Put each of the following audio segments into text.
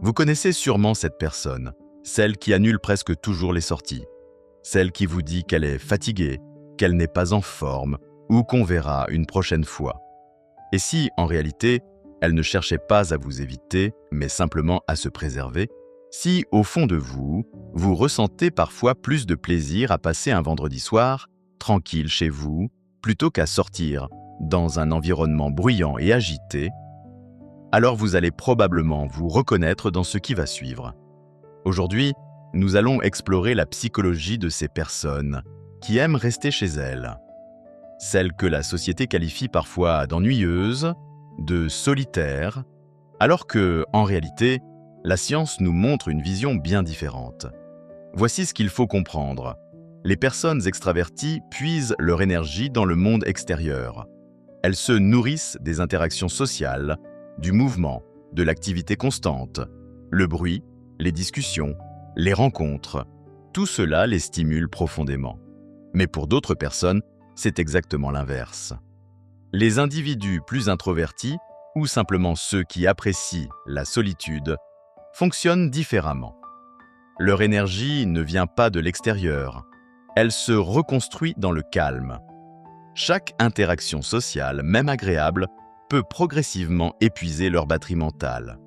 Vous connaissez sûrement cette personne, celle qui annule presque toujours les sorties, celle qui vous dit qu'elle est fatiguée, qu'elle n'est pas en forme ou qu'on verra une prochaine fois. Et si, en réalité, elle ne cherchait pas à vous éviter, mais simplement à se préserver, si, au fond de vous, vous ressentez parfois plus de plaisir à passer un vendredi soir, tranquille chez vous, plutôt qu'à sortir dans un environnement bruyant et agité, alors vous allez probablement vous reconnaître dans ce qui va suivre. Aujourd'hui, nous allons explorer la psychologie de ces personnes qui aiment rester chez elles. Celles que la société qualifie parfois d'ennuyeuses, de solitaires, alors que, en réalité, la science nous montre une vision bien différente. Voici ce qu'il faut comprendre. Les personnes extraverties puisent leur énergie dans le monde extérieur. Elles se nourrissent des interactions sociales, du mouvement, de l'activité constante, le bruit, les discussions, les rencontres. Tout cela les stimule profondément. Mais pour d'autres personnes, c'est exactement l'inverse. Les individus plus introvertis, ou simplement ceux qui apprécient la solitude, fonctionnent différemment. Leur énergie ne vient pas de l'extérieur, elle se reconstruit dans le calme. Chaque interaction sociale, même agréable, peut progressivement épuiser leur batterie mentale.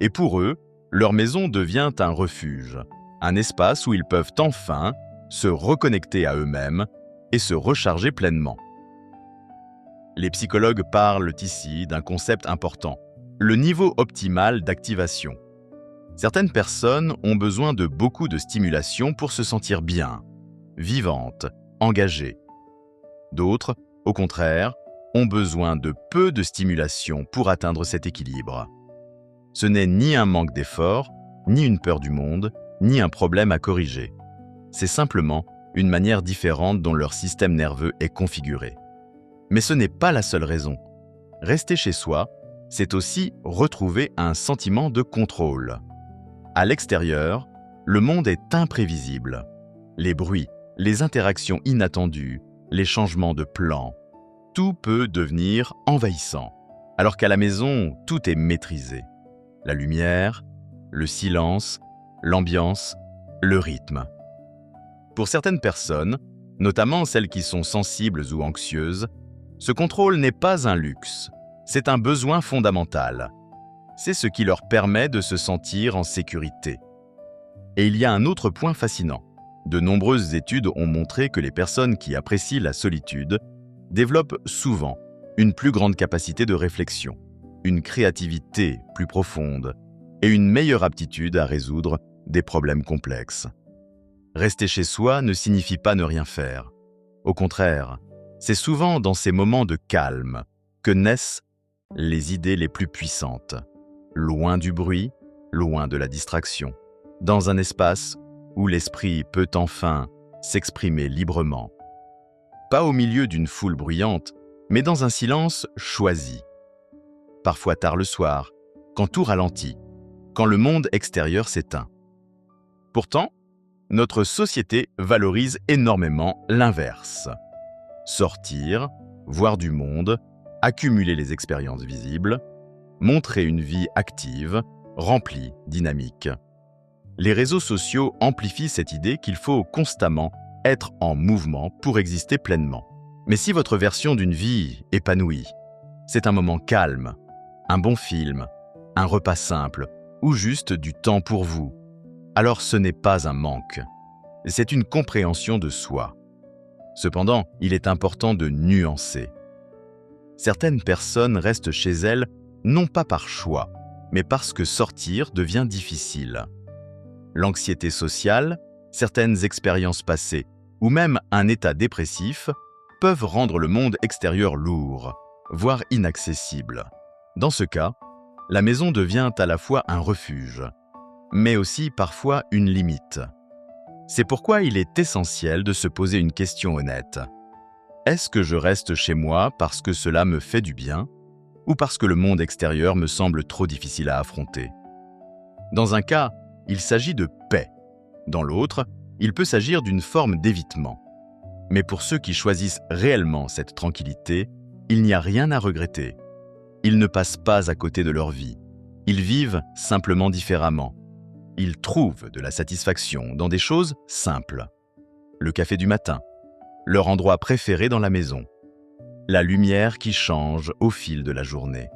Et pour eux, leur maison devient un refuge, un espace où ils peuvent enfin se reconnecter à eux-mêmes et se recharger pleinement. Les psychologues parlent ici d'un concept important, le niveau optimal d'activation. Certaines personnes ont besoin de beaucoup de stimulation pour se sentir bien, vivantes, engagées. D'autres, au contraire, ont besoin de peu de stimulation pour atteindre cet équilibre. Ce n'est ni un manque d'effort, ni une peur du monde, ni un problème à corriger. C'est simplement une manière différente dont leur système nerveux est configuré. Mais ce n'est pas la seule raison. Rester chez soi, c'est aussi retrouver un sentiment de contrôle. À l'extérieur, le monde est imprévisible. Les bruits, les interactions inattendues, les changements de plan, tout peut devenir envahissant, alors qu'à la maison, tout est maîtrisé. La lumière, le silence, l'ambiance, le rythme. Pour certaines personnes, notamment celles qui sont sensibles ou anxieuses, ce contrôle n'est pas un luxe, c'est un besoin fondamental. C'est ce qui leur permet de se sentir en sécurité. Et il y a un autre point fascinant. De nombreuses études ont montré que les personnes qui apprécient la solitude développent souvent une plus grande capacité de réflexion, une créativité plus profonde et une meilleure aptitude à résoudre des problèmes complexes. Rester chez soi ne signifie pas ne rien faire. Au contraire, c'est souvent dans ces moments de calme que naissent les idées les plus puissantes, loin du bruit, loin de la distraction, dans un espace où l'esprit peut enfin s'exprimer librement. Pas au milieu d'une foule bruyante, mais dans un silence choisi. Parfois tard le soir, quand tout ralentit, quand le monde extérieur s'éteint. Pourtant, notre société valorise énormément l'inverse. Sortir, voir du monde, accumuler les expériences visibles, montrer une vie active, remplie, dynamique. Les réseaux sociaux amplifient cette idée qu'il faut constamment être en mouvement pour exister pleinement. Mais si votre version d'une vie épanouie, c'est un moment calme, un bon film, un repas simple ou juste du temps pour vous, alors ce n'est pas un manque, c'est une compréhension de soi. Cependant, il est important de nuancer. Certaines personnes restent chez elles non pas par choix, mais parce que sortir devient difficile. L'anxiété sociale, certaines expériences passées ou même un état dépressif peuvent rendre le monde extérieur lourd, voire inaccessible. Dans ce cas, la maison devient à la fois un refuge, mais aussi parfois une limite. C'est pourquoi il est essentiel de se poser une question honnête. Est-ce que je reste chez moi parce que cela me fait du bien ou parce que le monde extérieur me semble trop difficile à affronter? Dans un cas, il s'agit de paix. Dans l'autre, il peut s'agir d'une forme d'évitement. Mais pour ceux qui choisissent réellement cette tranquillité, il n'y a rien à regretter. Ils ne passent pas à côté de leur vie. Ils vivent simplement différemment. Ils trouvent de la satisfaction dans des choses simples. Le café du matin, leur endroit préféré dans la maison, la lumière qui change au fil de la journée,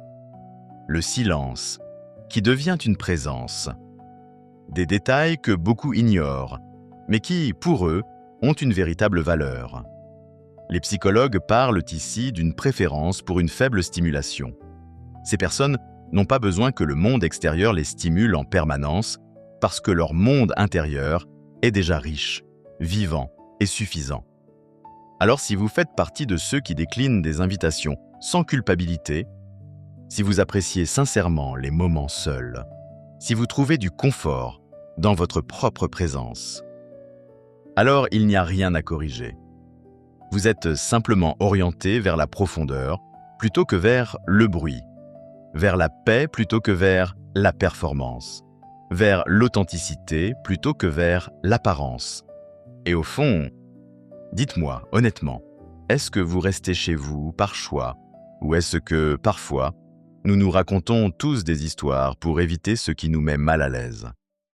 le silence qui devient une présence, des détails que beaucoup ignorent, mais qui, pour eux, ont une véritable valeur. Les psychologues parlent ici d'une préférence pour une faible stimulation. Ces personnes n'ont pas besoin que le monde extérieur les stimule en permanence parce que leur monde intérieur est déjà riche, vivant et suffisant. Alors si vous faites partie de ceux qui déclinent des invitations sans culpabilité, si vous appréciez sincèrement les moments seuls, si vous trouvez du confort dans votre propre présence, alors il n'y a rien à corriger. Vous êtes simplement orienté vers la profondeur plutôt que vers le bruit, vers la paix plutôt que vers la performance, vers l'authenticité plutôt que vers l'apparence. Et au fond, dites-moi honnêtement, est-ce que vous restez chez vous par choix ou est-ce que, parfois, nous nous racontons tous des histoires pour éviter ce qui nous met mal à l'aise ?